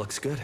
Looks good.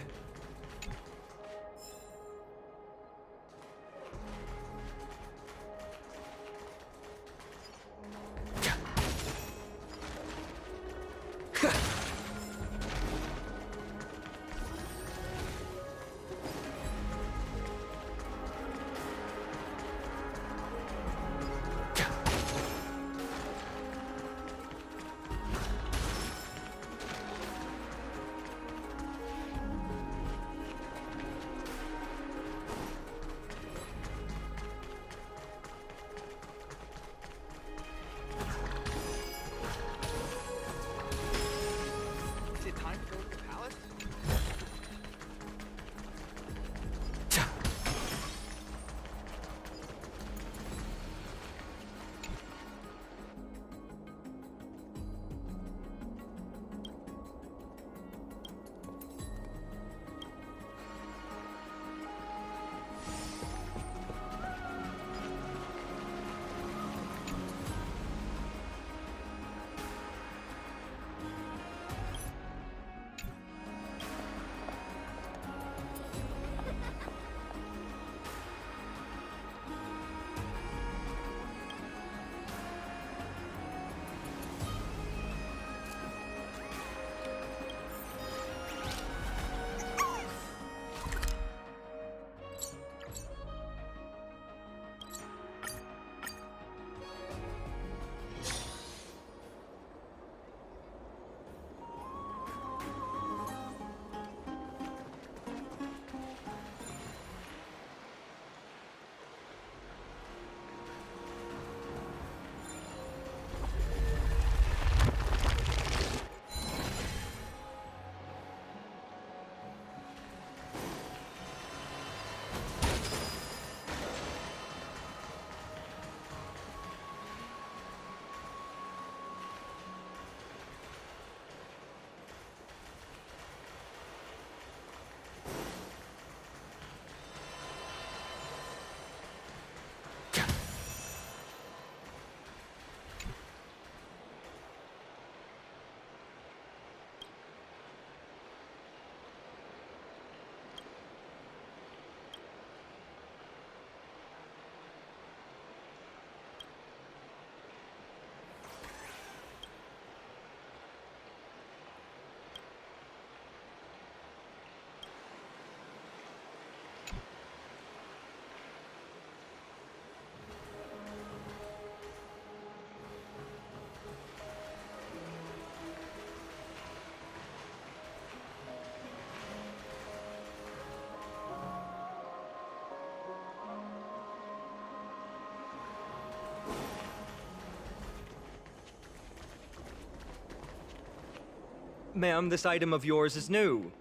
Is it time to go to the palace? Ma'am, this item of yours is new.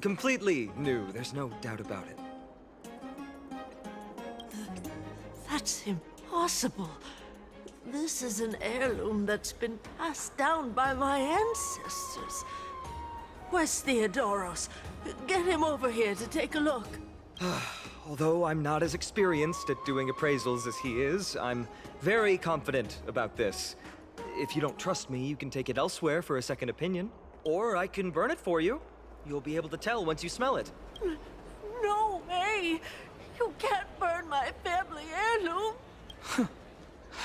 Completely new, there's no doubt about it. That's impossible. This is an heirloom that's been passed down by my ancestors. Where's Theodoros? Get him over here to take a look. Although I'm not as experienced at doing appraisals as he is, I'm very confident about this. If you don't trust me, you can take it elsewhere for a second opinion. Or I can burn it for you. You'll be able to tell once you smell it. No way! You can't burn my family heirloom!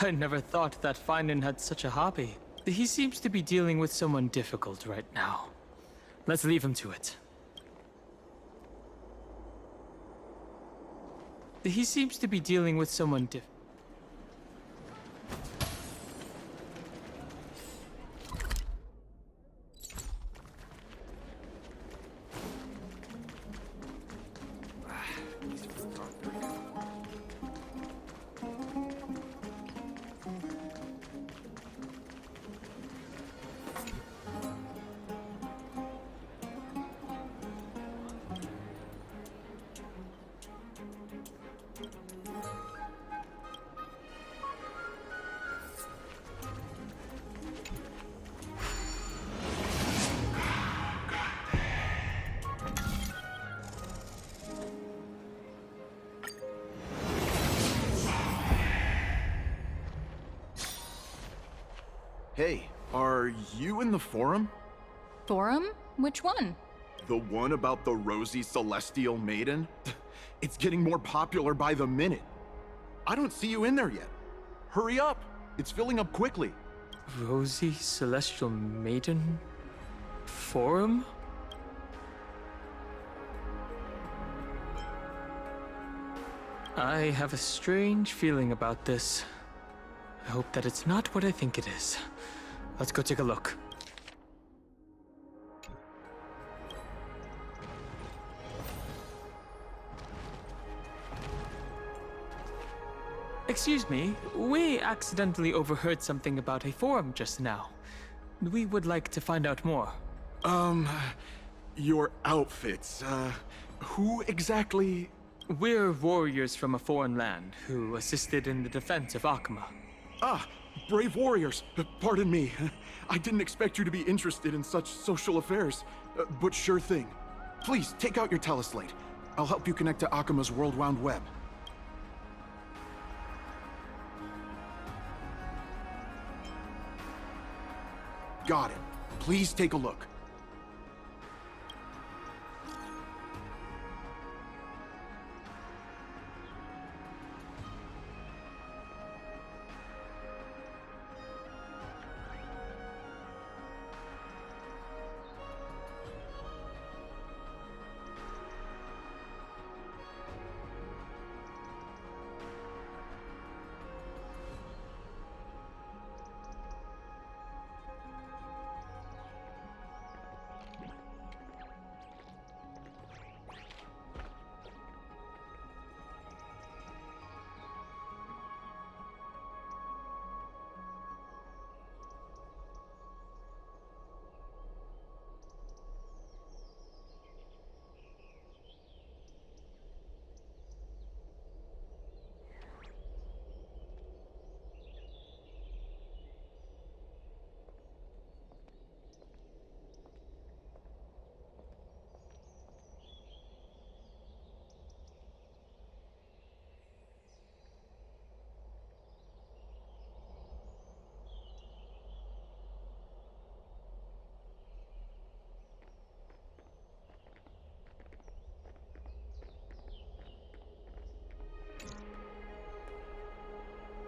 I never thought that Finan had such a hobby. He seems to be dealing with someone difficult right now. Let's leave him to it. He seems to be dealing with someone difficult. Hey, are you in the forum? Forum? Which one? The one about the rosy celestial maiden? It's getting more popular by the minute. I don't see you in there yet. Hurry up! It's filling up quickly. Rosy Celestial Maiden Forum? I have a strange feeling about this. I hope that it's not what I think it is. Let's go take a look. Excuse me, we accidentally overheard something about a forum just now. We would like to find out more. Your outfits, who exactly? We're warriors from a foreign land who assisted in the defense of Akuma. Ah, brave warriors. Pardon me. I didn't expect you to be interested in such social affairs, but sure thing. Please, take out your teleslate. I'll help you connect to Akuma's World Wound Web. Got it. Please take a look.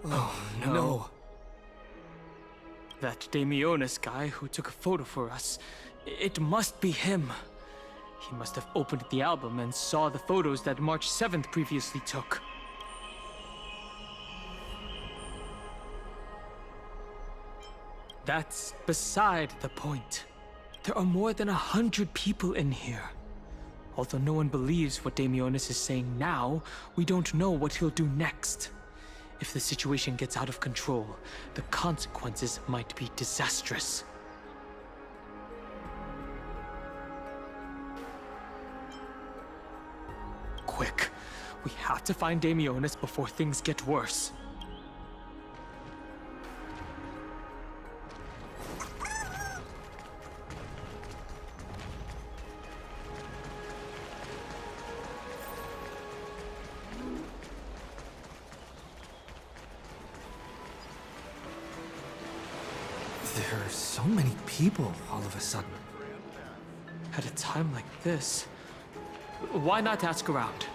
Oh, no. That Damionis guy who took a photo for us. It must be him. He must have opened the album and saw the photos that March 7th previously took. That's beside the point. There are more than 100 people in here. Although no one believes what Damionis is saying now, we don't know what he'll do next. If the situation gets out of control, the consequences might be disastrous. Quick, we have to find Damionis before things get worse. There are so many people all of a sudden. At a time like this, why not ask around?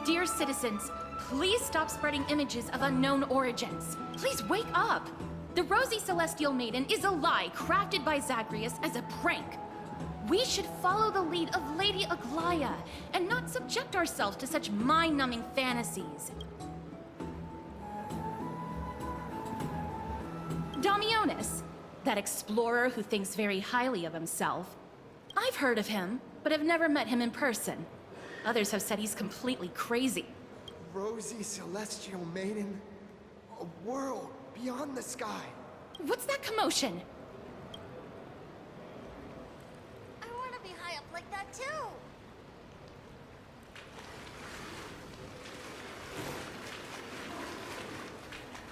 Dear citizens, please stop spreading images of unknown origins. Please wake up! The Rosy Celestial Maiden is a lie crafted by Zagreus as a prank. We should follow the lead of Lady Aglaya and not subject ourselves to such mind-numbing fantasies. Damionis, that explorer who thinks very highly of himself. I've heard of him, but have never met him in person. Others have said he's completely crazy. Rosy Celestial Maiden, a world beyond the sky. What's that commotion? I want to be high up like that too.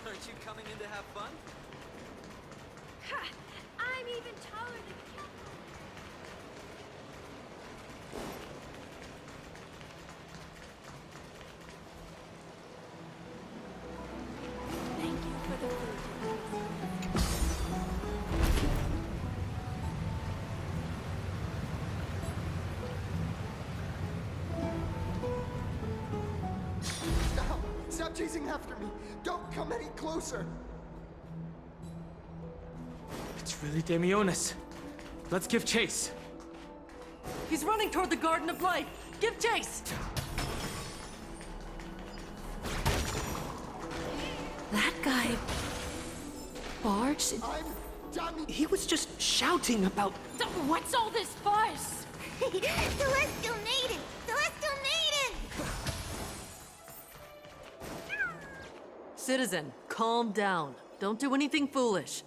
Aren't you coming in to have fun? Ha! I'm even taller than Kepler. chasing after me. Don't come any closer. It's really Damionis. Let's give chase. He's running toward the Garden of Light. Give chase! That guy... barged? I'm Dami. He was just shouting about... What's all this fuss? Celestial Maiden! Celestial Maiden! Citizen, calm down. Don't do anything foolish.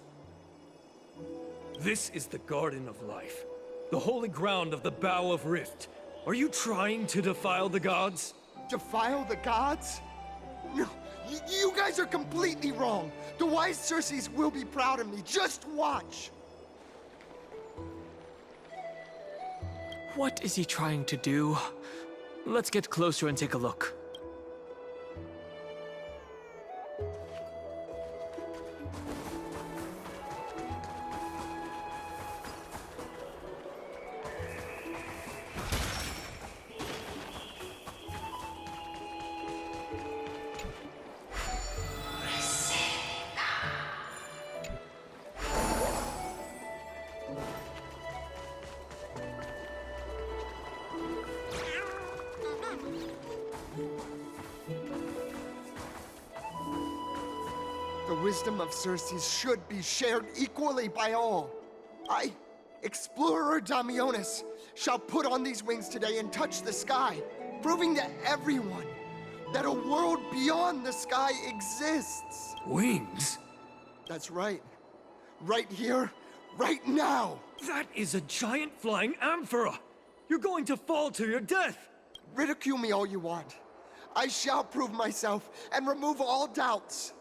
This is the Garden of Life, the holy ground of the Bow of Rift. Are you trying to defile the gods? Defile the gods? No, you guys are completely wrong. The wise Circes will be proud of me. Just watch. What is he trying to do? Let's get closer and take a look. The wisdom of Circes should be shared equally by all. I, Explorer Damionis, shall put on these wings today and touch the sky, proving to everyone that a world beyond the sky exists. Wings? That's right. Right here, right now. That is a giant flying amphora! You're going to fall to your death! Ridicule me all you want. I shall prove myself and remove all doubts.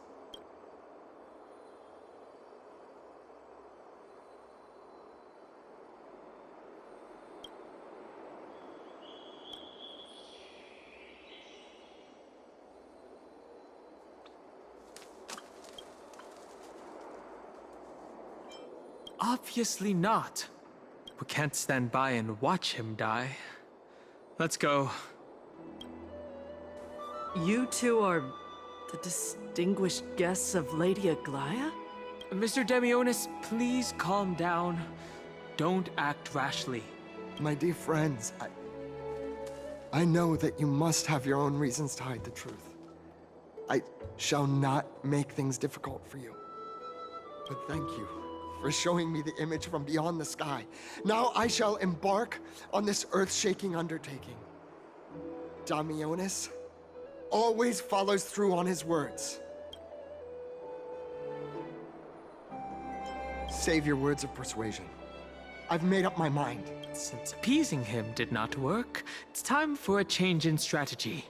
Obviously not. We can't stand by and watch him die. Let's go. You two are the distinguished guests of Lady Aglaya? Mr. Damionis, please calm down. Don't act rashly. My dear friends, I know that you must have your own reasons to hide the truth. I shall not make things difficult for you. But thank you for showing me the image from beyond the sky. Now I shall embark on this earth-shaking undertaking. Damionis always follows through on his words. Save your words of persuasion. I've made up my mind. Since appeasing him did not work, it's time for a change in strategy.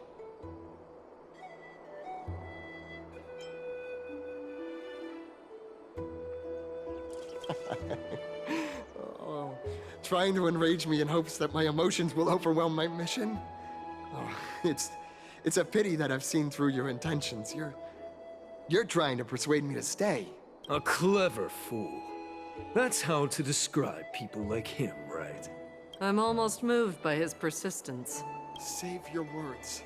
Oh, trying to enrage me in hopes that my emotions will overwhelm my mission? Oh, it's a pity that I've seen through your intentions. You're trying to persuade me to stay. A clever fool. That's how to describe people like him, right? I'm almost moved by his persistence. Save your words.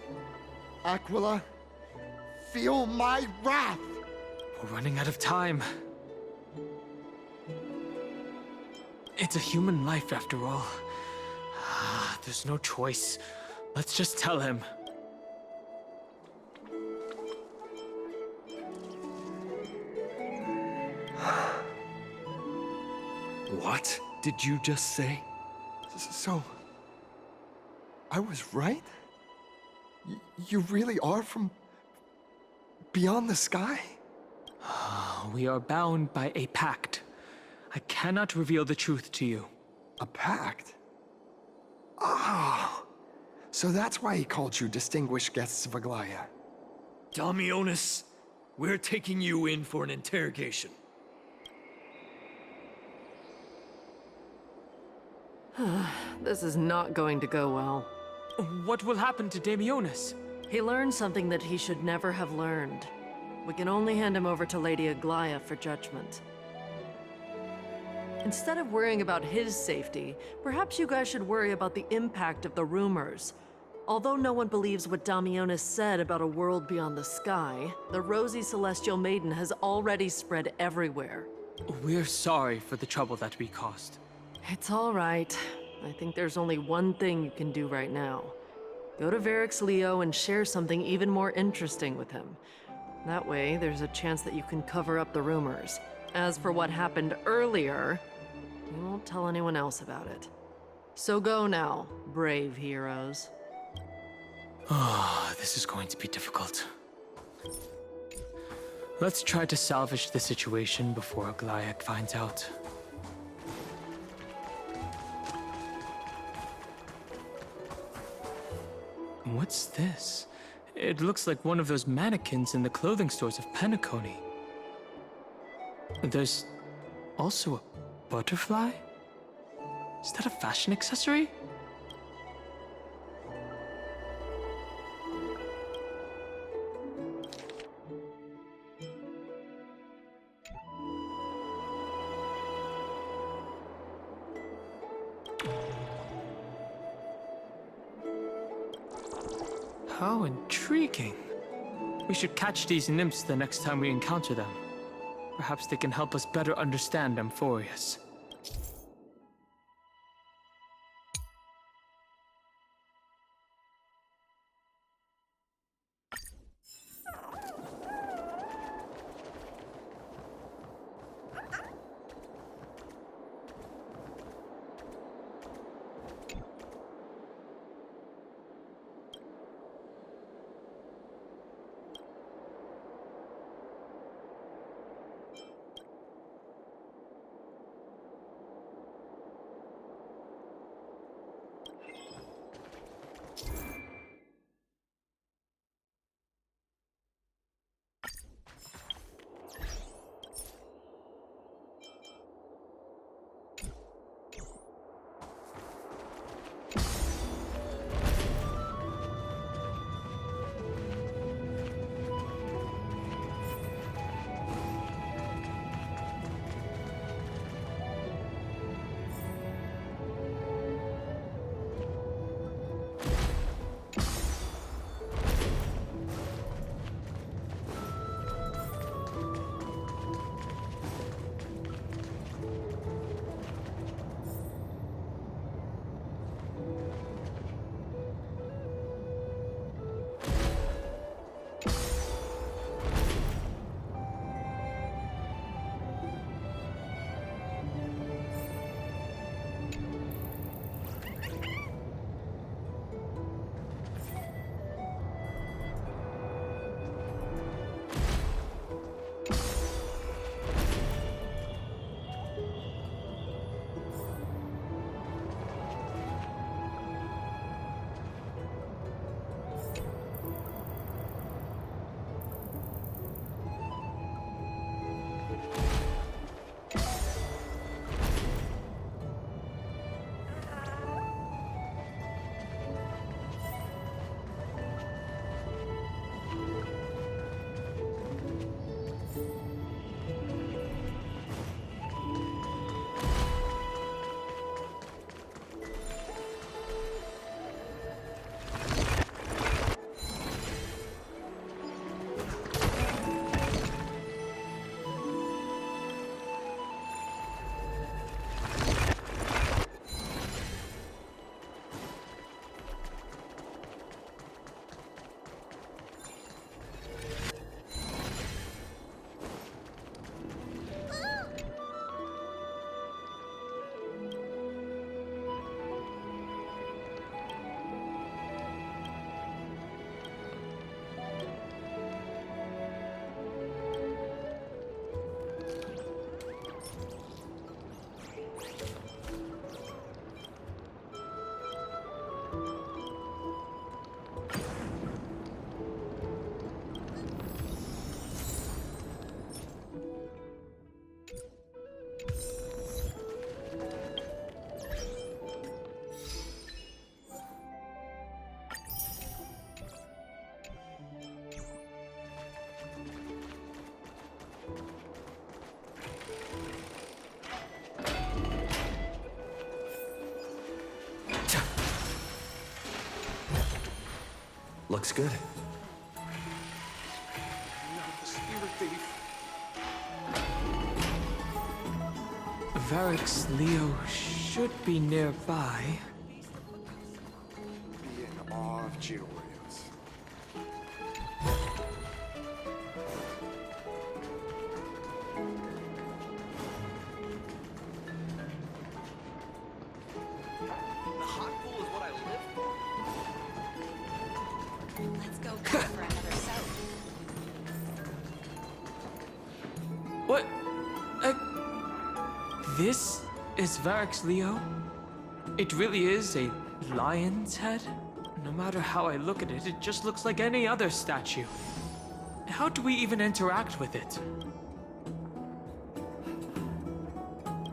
Aquila, feel my wrath! We're running out of time. It's a human life after all. There's no choice. Let's just tell him. What did you just say? So, I was right? You really are from beyond the sky? We are bound by a pact. I cannot reveal the truth to you. A pact? Oh, so that's why he called you distinguished guests of Aglaya. Damionis, we're taking you in for an interrogation. This is not going to go well. What will happen to Damionis? He learned something that he should never have learned. We can only hand him over to Lady Aglaya for judgment. Instead of worrying about his safety, perhaps you guys should worry about the impact of the rumors. Although no one believes what Damionis said about a world beyond the sky, the rosy celestial maiden has already spread everywhere. We're sorry for the trouble that we caused. It's all right. I think there's only one thing you can do right now. Go to Varix Leo and share something even more interesting with him. That way, there's a chance that you can cover up the rumors. As for what happened earlier, we won't tell anyone else about it. So go now, brave heroes. This is going to be difficult. Let's try to salvage the situation before Aglayak finds out. What's this? It looks like one of those mannequins in the clothing stores of Penacony. There's also a butterfly? Is that a fashion accessory? How intriguing. We should catch these nymphs the next time we encounter them. Perhaps they can help us better understand Amphorius. Looks good. Now the spirit thief. Varix Leo should be nearby. Be in awe of Georgios. The hot pool is what I live for. Let's go back for another soak. What? This is Varix Leo? It really is a lion's head? No matter how I look at it, it just looks like any other statue. How do we even interact with it?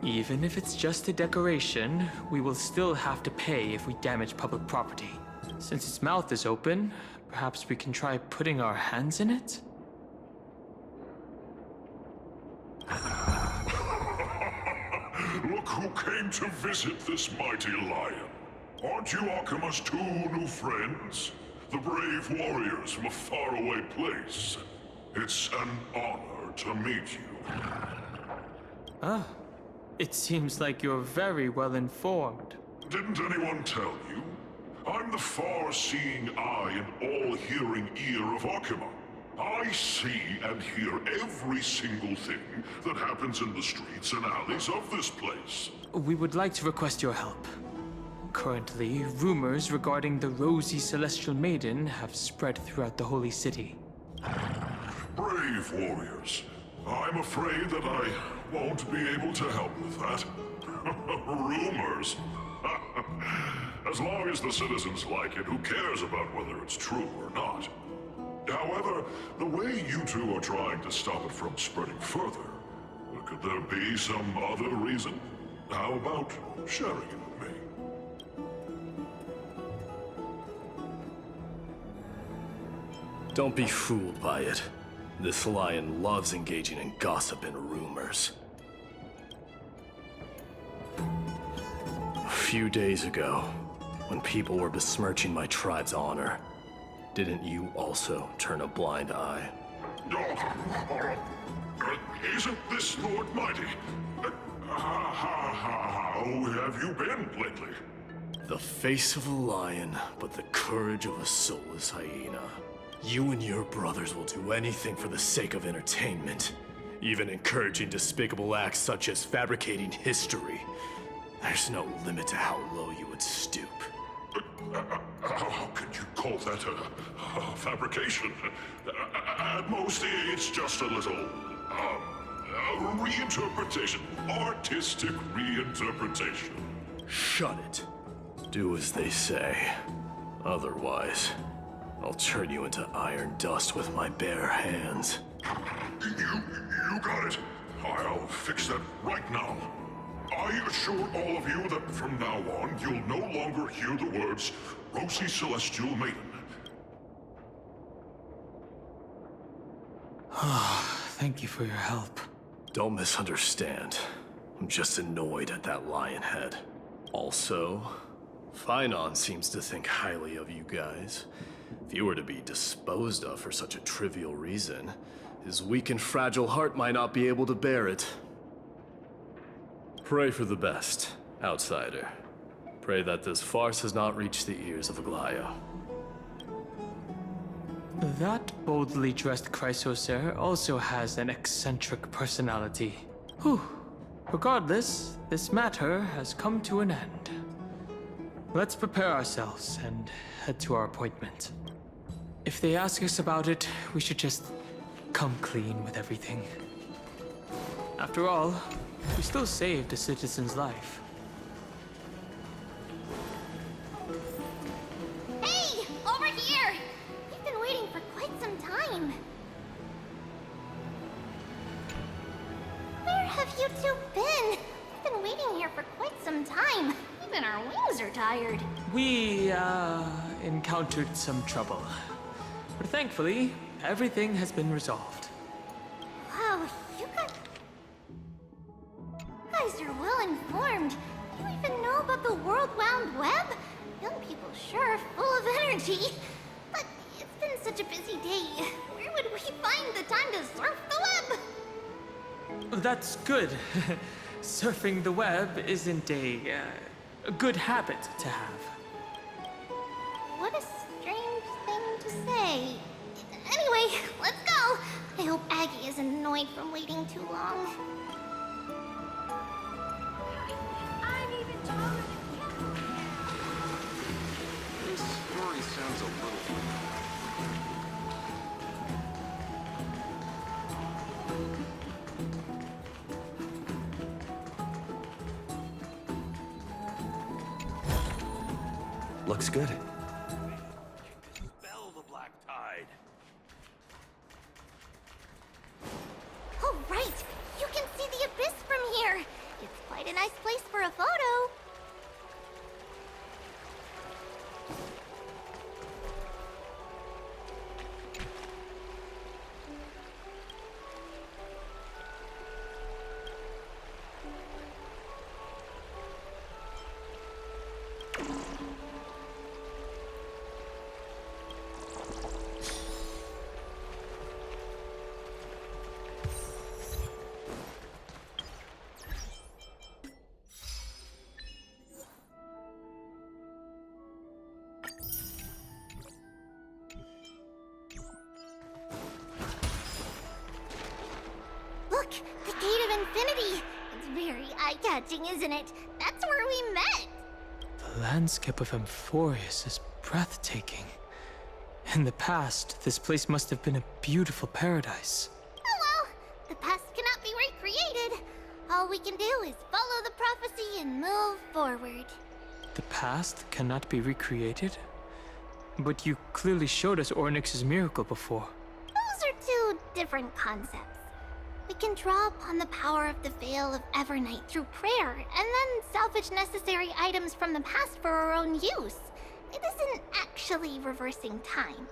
Even if it's just a decoration, we will still have to pay if we damage public property. Since its mouth is open, perhaps we can try putting our hands in it? Look who came to visit this mighty lion. Aren't you Akima's two new friends? The brave warriors from a faraway place. It's an honor to meet you. Ah, it seems like you're very well informed. Didn't anyone tell you? I'm the far-seeing eye and all-hearing ear of Akima. I see and hear every single thing that happens in the streets and alleys of this place. We would like to request your help. Currently, rumors regarding the Rosy Celestial Maiden have spread throughout the Holy City. Brave warriors. I'm afraid that I won't be able to help with that. Rumors? As long as the citizens like it, who cares about whether it's true or not? However, the way you two are trying to stop it from spreading further, could there be some other reason? How about sharing it with me? Don't be fooled by it. This lion loves engaging in gossip and rumors. A few days ago, when people were besmirching my tribe's honor, didn't you also turn a blind eye? Isn't this Lord Mighty? How have you been lately? The face of a lion, but the courage of a soulless hyena. You and your brothers will do anything for the sake of entertainment, even encouraging despicable acts such as fabricating history. There's no limit to how low you would stoop. How could you call that a fabrication? At most, it's just a little, reinterpretation. Artistic reinterpretation. Shut it. Do as they say. Otherwise, I'll turn you into iron dust with my bare hands. You got it. I'll fix that right now. I assure all of you that from now on, you'll no longer hear the words Rosy Celestial Maiden. Thank you for your help. Don't misunderstand. I'm just annoyed at that lion head. Also, Phainon seems to think highly of you guys. If you were to be disposed of for such a trivial reason, his weak and fragile heart might not be able to bear it. Pray for the best, outsider. Pray that this farce has not reached the ears of Aglaya. That boldly dressed Chrysocer also has an eccentric personality. Whew. Regardless, this matter has come to an end. Let's prepare ourselves and head to our appointment. If they ask us about it, we should just come clean with everything. After all, we still saved a citizen's life. Hey! Over here! We've been waiting for quite some time. Where have you two been? We've been waiting here for quite some time. Even our wings are tired. We, encountered some trouble. But thankfully, everything has been resolved. Wow, you guys are well informed. You even know about the World Wound Web? Young people sure are full of energy. But been such a busy day. Where would we find the time to surf the web? That's good. Surfing the web isn't a good habit to have. What a strange thing to say. Anyway, let's go. I hope Aggie isn't annoyed from waiting too long. I'm even taller than you. This story sounds a little Looks good. Dispel the black tide. Oh, right. You can see the abyss from here. It's quite a nice place for a photo. Look, the Gate of Infinity. It's very eye-catching, isn't it? That's where we met. The landscape of Amphorius is breathtaking. In the past, this place must have been a beautiful paradise. Oh well, the past cannot be recreated. All we can do is follow the prophecy and move forward. The past cannot be recreated? But you clearly showed us Ornyx's miracle before. Those are two different concepts. We can draw upon the power of the Veil of Evernight through prayer, and then salvage necessary items from the past for our own use. It isn't actually reversing time.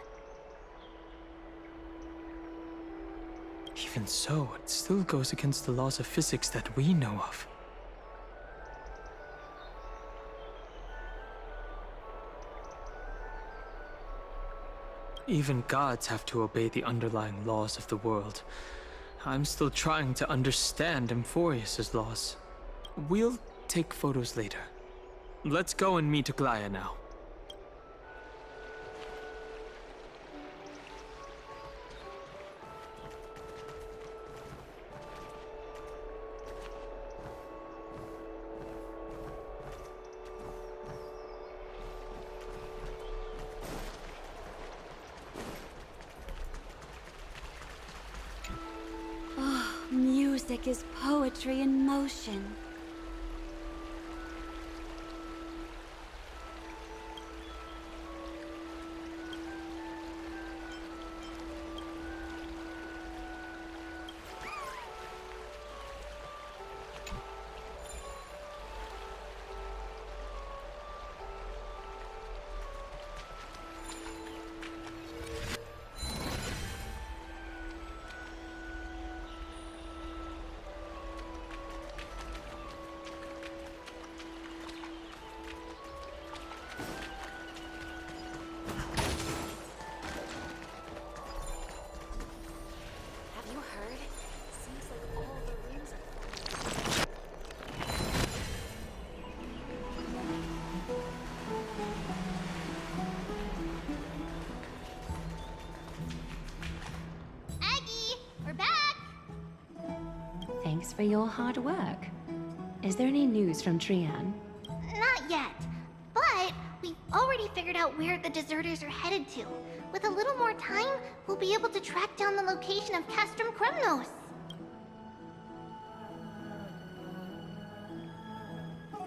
Even so, it still goes against the laws of physics that we know of. Even gods have to obey the underlying laws of the world. I'm still trying to understand Amphorius's laws. We'll take photos later. Let's go and meet Aglaya now. Music is poetry in motion. Thanks for your hard work. Is there any news from Trian? Not yet, but we've already figured out where the deserters are headed to. With a little more time, we'll be able to track down the location of Castrum Kremnos.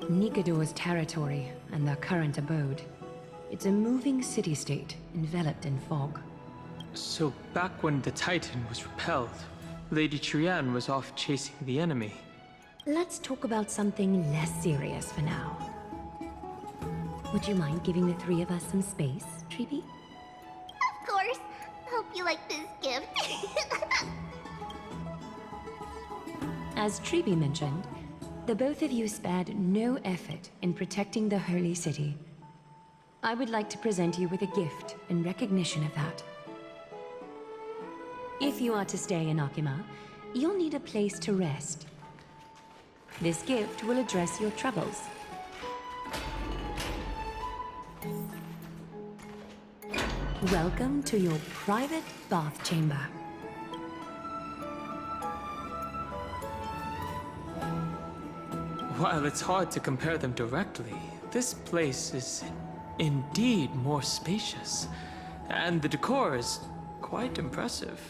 Nikador's territory and their current abode. It's a moving city-state enveloped in fog. So back when the Titan was repelled, Lady Trian was off chasing the enemy. Let's talk about something less serious for now. Would you mind giving the three of us some space, Treeby? Of course. Hope you like this gift. As Treeby mentioned, the both of you spared no effort in protecting the Holy City. I would like to present you with a gift in recognition of that. If you are to stay in Akima, you'll need a place to rest. This gift will address your troubles. Welcome to your private bath chamber. While it's hard to compare them directly, this place is indeed more spacious, and the decor is quite impressive.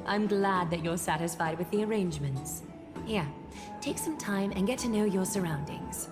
I'm glad that you're satisfied with the arrangements. Here, take some time and get to know your surroundings.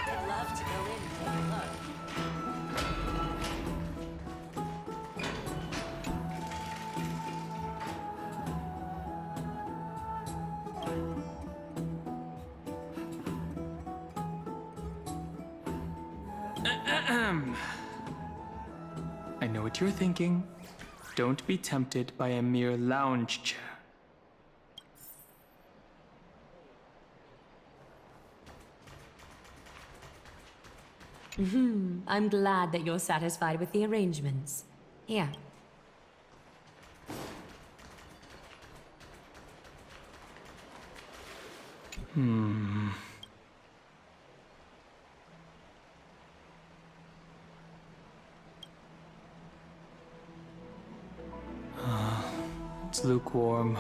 I'd love to go in and take a look. I know what you're thinking. Don't be tempted by a mere lounge chair. I'm glad that you're satisfied with the arrangements. Here. It's lukewarm.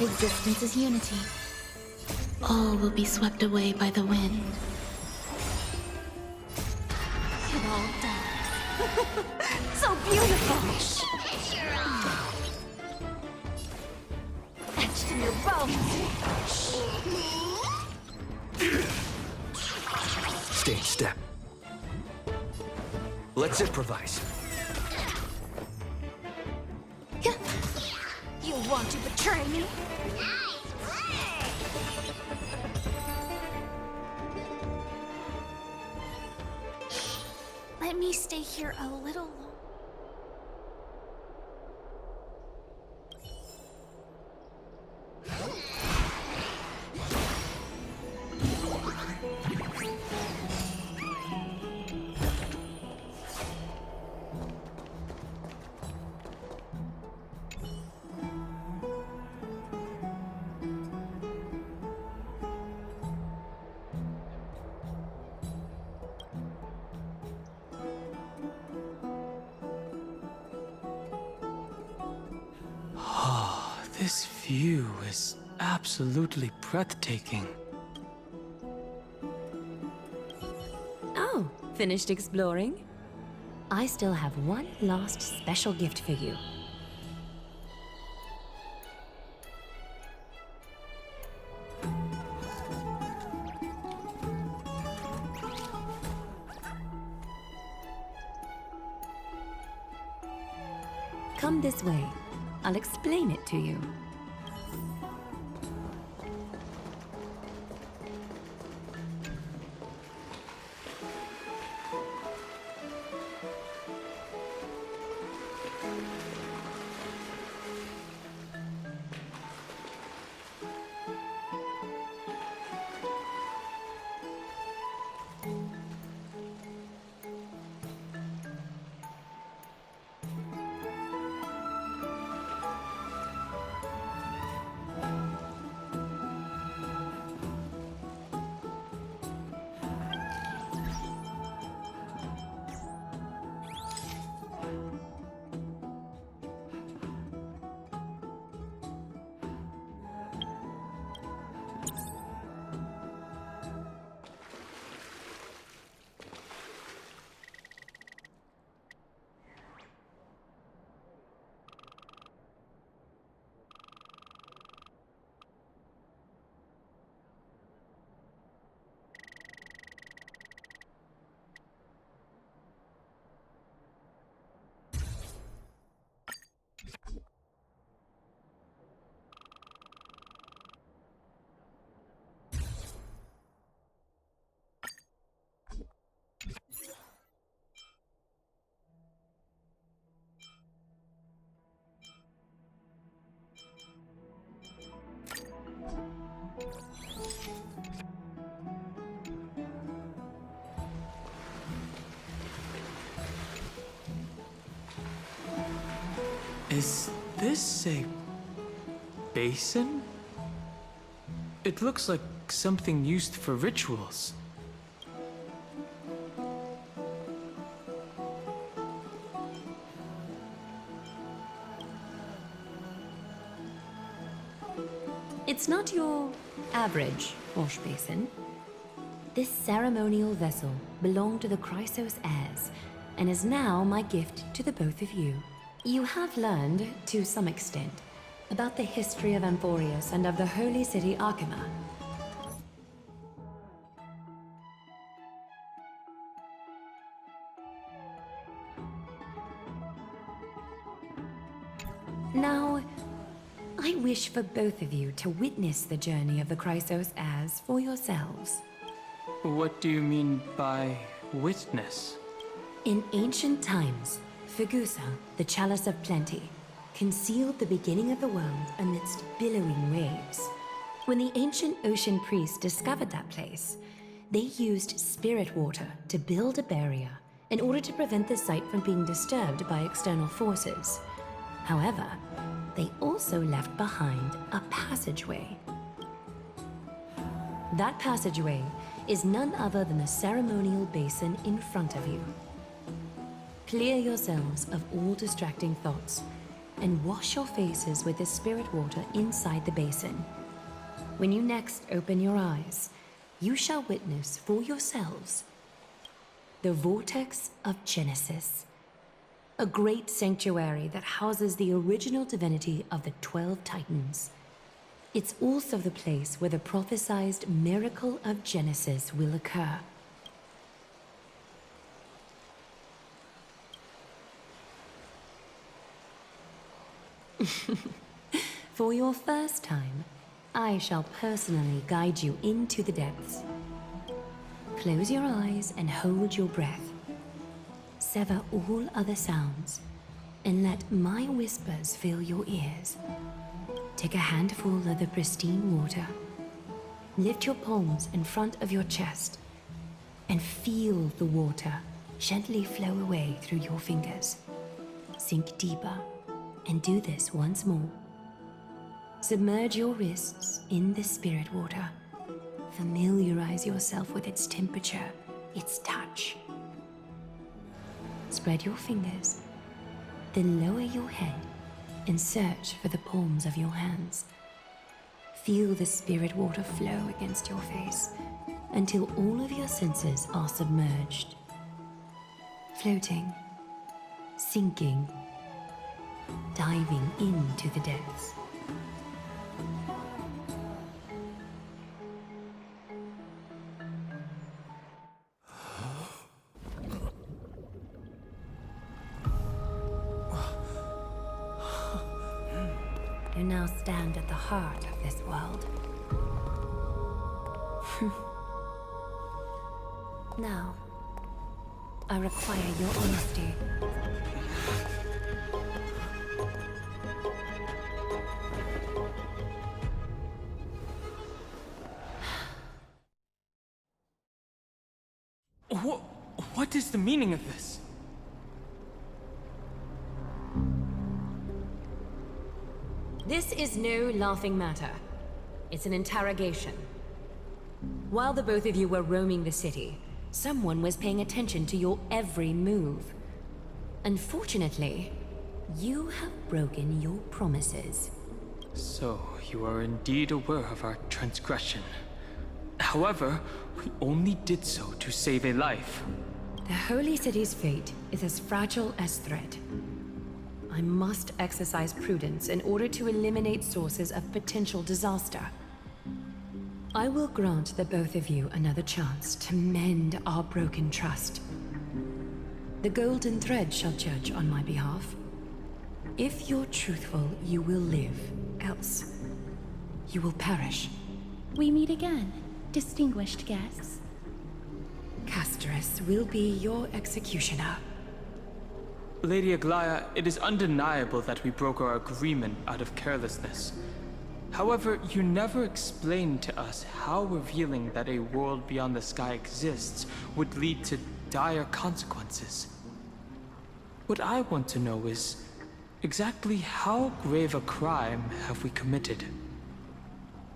Existence is unity. All will be swept away by the wind. It all dies. So beautiful! Etched in your bones! Stay in step. Let's improvise. You want to betray me? Let me stay here a little longer. This view is absolutely breathtaking. Oh, finished exploring? I still have one last special gift for you. Come this way. I'll explain it to you. Is this a basin? It looks like something used for rituals. It's not your average wash basin. This ceremonial vessel belonged to the Chrysos heirs, and is now my gift to the both of you. You have learned, to some extent, about the history of Amphorios and of the holy city Arkema. Now, I wish for both of you to witness the journey of the Chrysos heirs for yourselves. What do you mean by witness? In ancient times, Fegusa, the Chalice of Plenty, concealed the beginning of the world amidst billowing waves. When the ancient ocean priests discovered that place, they used spirit water to build a barrier in order to prevent the site from being disturbed by external forces. However, they also left behind a passageway. That passageway is none other than the ceremonial basin in front of you. Clear yourselves of all distracting thoughts, and wash your faces with the spirit water inside the basin. When you next open your eyes, you shall witness for yourselves the Vortex of Genesis, a great sanctuary that houses the original divinity of the 12 Titans. It's also the place where the prophesied miracle of Genesis will occur. For your first time, I shall personally guide you into the depths. Close your eyes and hold your breath. Sever all other sounds, and let my whispers fill your ears. Take a handful of the pristine water. Lift your palms in front of your chest, and feel the water gently flow away through your fingers. Sink deeper, and do this once more. Submerge your wrists in the spirit water. Familiarize yourself with its temperature, its touch. Spread your fingers, then lower your head and search for the palms of your hands. Feel the spirit water flow against your face until all of your senses are submerged. Floating, sinking, diving into the depths. You now stand at the heart of this world. Now, I require your honesty. What is the meaning of this? This is no laughing matter. It's an interrogation. While the both of you were roaming the city, someone was paying attention to your every move. Unfortunately, you have broken your promises. So, you are indeed aware of our transgression. However, we only did so to save a life. The Holy City's fate is as fragile as threat. I must exercise prudence in order to eliminate sources of potential disaster. I will grant the both of you another chance to mend our broken trust. The Golden Thread shall judge on my behalf. If you're truthful, you will live. Else, you will perish. We meet again, distinguished guests. Castorus will be your executioner. Lady Aglaya, it is undeniable that we broke our agreement out of carelessness. However, you never explained to us how revealing that a world beyond the sky exists would lead to dire consequences. What I want to know is, exactly how grave a crime have we committed?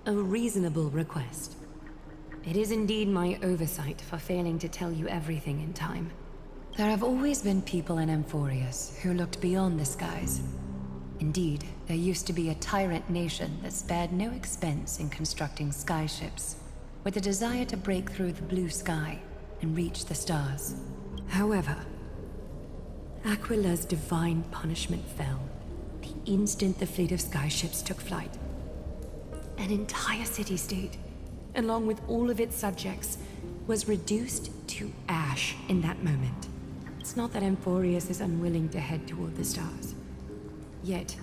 A reasonable request. It is indeed my oversight for failing to tell you everything in time. There have always been people in Amphorius who looked beyond the skies. Indeed, there used to be a tyrant nation that spared no expense in constructing skyships, with a desire to break through the blue sky and reach the stars. However, Aquila's divine punishment fell the instant the fleet of skyships took flight. An entire city-state, along with all of its subjects, was reduced to ash in that moment. It's not that Amphorius is unwilling to head toward the stars. Yet,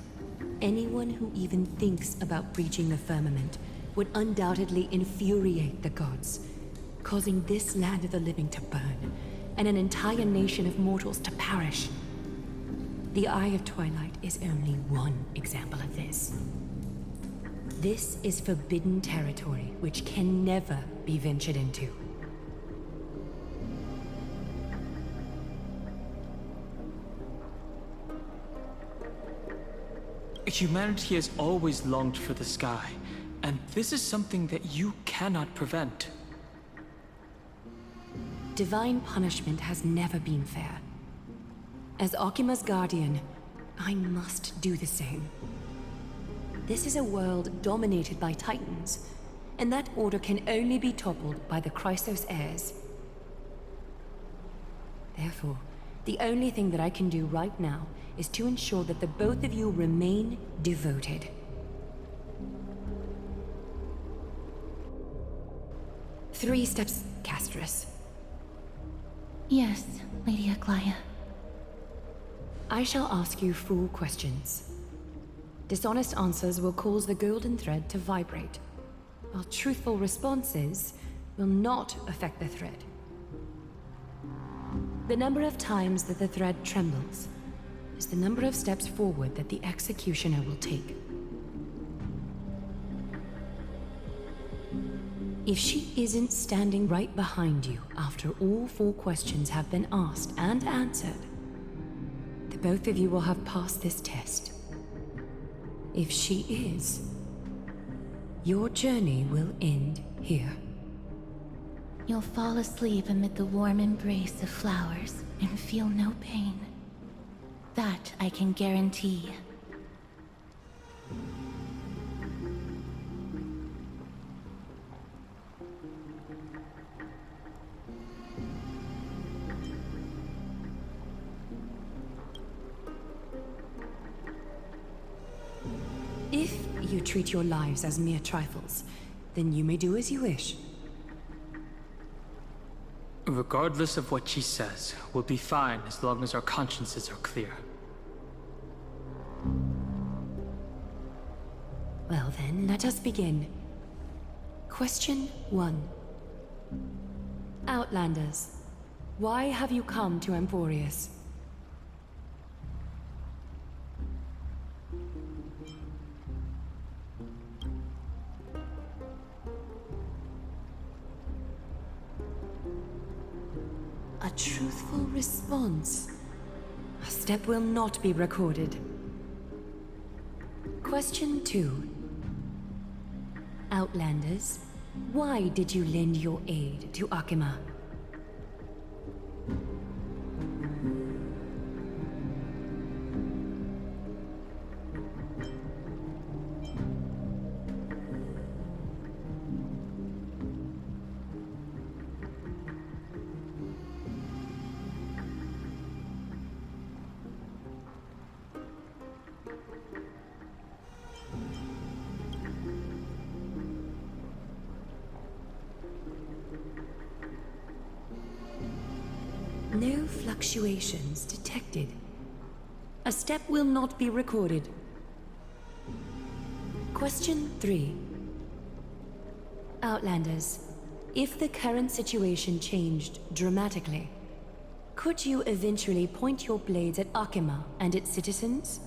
anyone who even thinks about breaching the firmament would undoubtedly infuriate the gods, causing this land of the living to burn, and an entire nation of mortals to perish. The Eye of Twilight is only one example of this. This is forbidden territory which can never be ventured into. Humanity has always longed for the sky, and this is something that you cannot prevent. Divine punishment has never been fair. As Okima's guardian, I must do the same. This is a world dominated by Titans, and that order can only be toppled by the Chrysos heirs. Therefore, the only thing that I can do right now is to ensure that the both of you remain devoted. Three steps, Castris. Yes, Lady Aglaia. I shall ask you 4 questions. Dishonest answers will cause the golden thread to vibrate, while truthful responses will not affect the thread. The number of times that the thread trembles is the number of steps forward that the executioner will take. If she isn't standing right behind you after all 4 questions have been asked and answered, the both of you will have passed this test. If she is, your journey will end here. You'll fall asleep amid the warm embrace of flowers and feel no pain. That I can guarantee. If you treat your lives as mere trifles, then you may do as you wish. Regardless of what she says, we'll be fine as long as our consciences are clear. Well then, let us begin. Question 1. Outlanders, why have you come to Emporius? A truthful response. A step will not be recorded. Question 2. Outlanders, why did you lend your aid to Akima? No fluctuations detected. A step will not be recorded. Question 3. Outlanders, if the current situation changed dramatically, could you eventually point your blades at Akima and its citizens?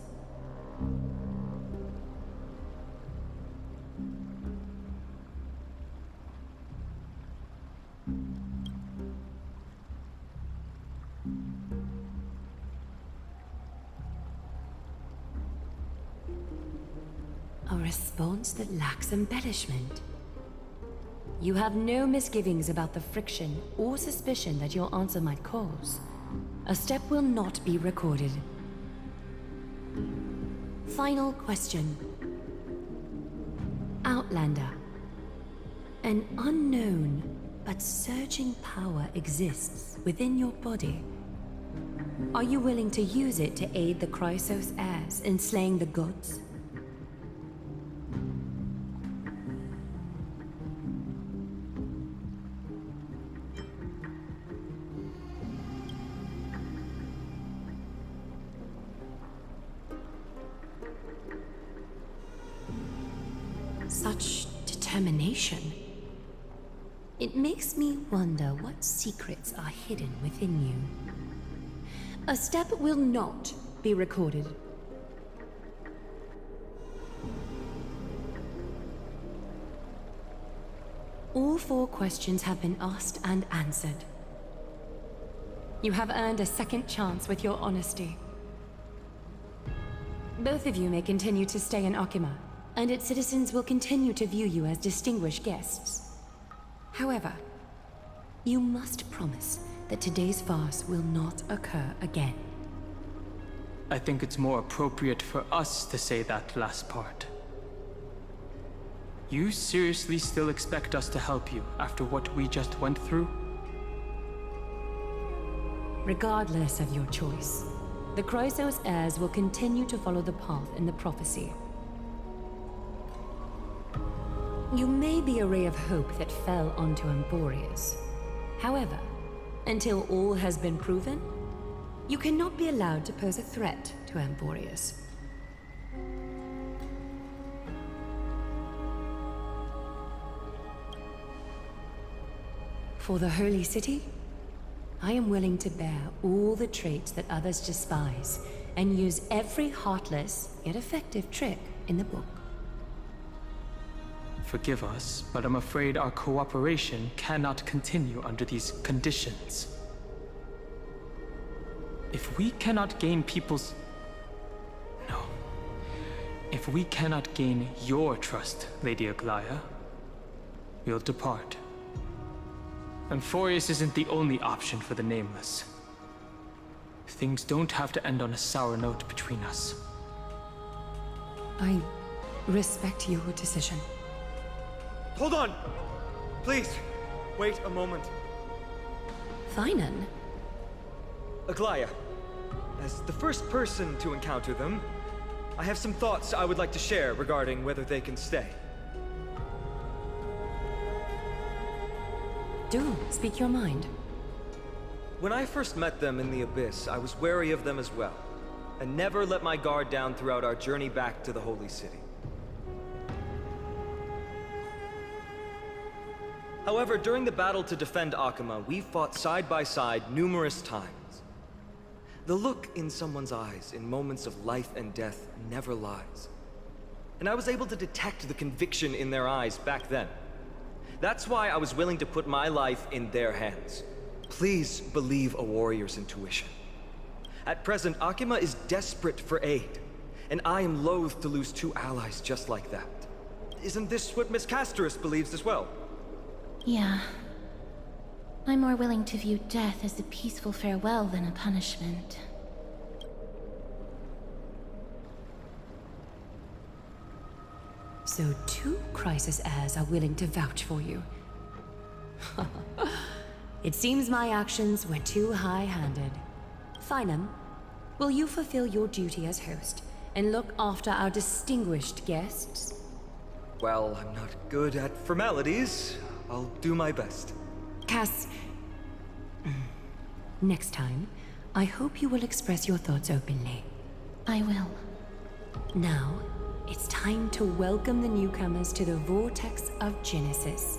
A response that lacks embellishment. You have no misgivings about the friction or suspicion that your answer might cause. A step will not be recorded. Final question. Outlander. An unknown but surging power exists within your body. Are you willing to use it to aid the Chrysos heirs in slaying the gods? Such determination. It makes me wonder what secrets are hidden within you. A step will not be recorded. All 4 questions have been asked and answered. You have earned a second chance with your honesty. Both of you may continue to stay in Akima, and its citizens will continue to view you as distinguished guests. However, you must promise that today's farce will not occur again. I think it's more appropriate for us to say that last part. You seriously still expect us to help you after what we just went through? Regardless of your choice, the Chrysos heirs will continue to follow the path in the prophecy. You may be a ray of hope that fell onto Amborius. However, until all has been proven, you cannot be allowed to pose a threat to Amborius. For the Holy City, I am willing to bear all the traits that others despise and use every heartless yet effective trick in the book. Forgive us, but I'm afraid our cooperation cannot continue under these conditions. If we cannot gain people's... No. If we cannot gain your trust, Lady Aglaya, we'll depart. Amborius isn't the only option for the Nameless. Things don't have to end on a sour note between us. I respect your decision. Hold on! Please, wait a moment. Finan? Aglaya, as the first person to encounter them, I have some thoughts I would like to share regarding whether they can stay. Do speak your mind. When I first met them in the Abyss, I was wary of them as well, and never let my guard down throughout our journey back to the Holy City. However, during the battle to defend Akama, we fought side by side numerous times. The look in someone's eyes in moments of life and death never lies. And I was able to detect the conviction in their eyes back then. That's why I was willing to put my life in their hands. Please believe a warrior's intuition. At present, Akama is desperate for aid, and I am loath to lose two allies just like that. Isn't this what Miss Casterus believes as well? Yeah. I'm more willing to view death as a peaceful farewell than a punishment. So 2 Chrysos heirs are willing to vouch for you. It seems my actions were too high-handed. Finan, will you fulfill your duty as host and look after our distinguished guests? Well, I'm not good at formalities. I'll do my best. Cass... Next time, I hope you will express your thoughts openly. I will. Now, it's time to welcome the newcomers to the Vortex of Genesis.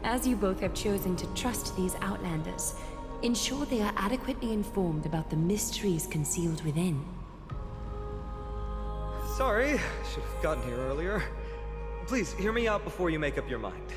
As you both have chosen to trust these Outlanders, ensure they are adequately informed about the mysteries concealed within. Sorry, should have gotten here earlier. Please, hear me out before you make up your mind.